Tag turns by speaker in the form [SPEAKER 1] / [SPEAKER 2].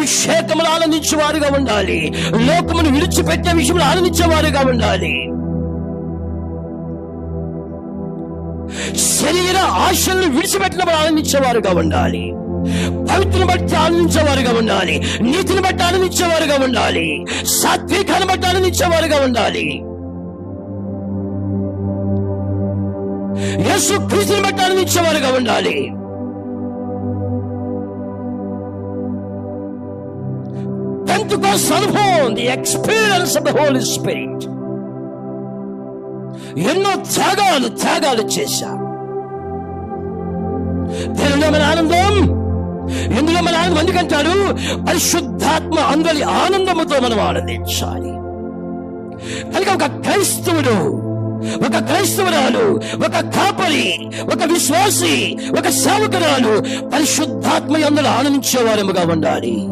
[SPEAKER 1] అభిషేకములు ఆనందించేవారుగా ఉండాలి. లోకమును విడిచిపెట్టే విషయంలో ఆనందించేవారుగా ఉండాలి. శరీర ఆశలను విడిచిపెట్టినప్పుడు ఆనందించేవారుగా ఉండాలి. పవిత్రను బట్టి ఆనందించేవారుగా ఉండాలి. నీతిని బట్టి ఆనందించేవారుగా ఉండాలి. సాత్వికాన్ని బట్టి ఆనందించేవారుగా ఉండాలి. యేసు క్రీస్తుని బట్టి ఆనందించేవారుగా ఉండాలి. Pentecost అనుభవం, the experience of the holy spirit. ఎన్నో త్యాగాలు చేశారు. దేవుని మన ఆనందం, ఎందులో మన ఆనందం ఎందుకంటారు? పరిశుద్ధాత్మ అందరి ఆనందముతో మనం ఆనందించాలి. కనుక ఒక క్రైస్తవుడు, ఒక క్రైస్తవురాలు, ఒక కాపరి, ఒక విశ్వాసి, ఒక సేవకురాలు పరిశుద్ధాత్మ అందరూ ఆనందించేవారముగా ఉండాలి.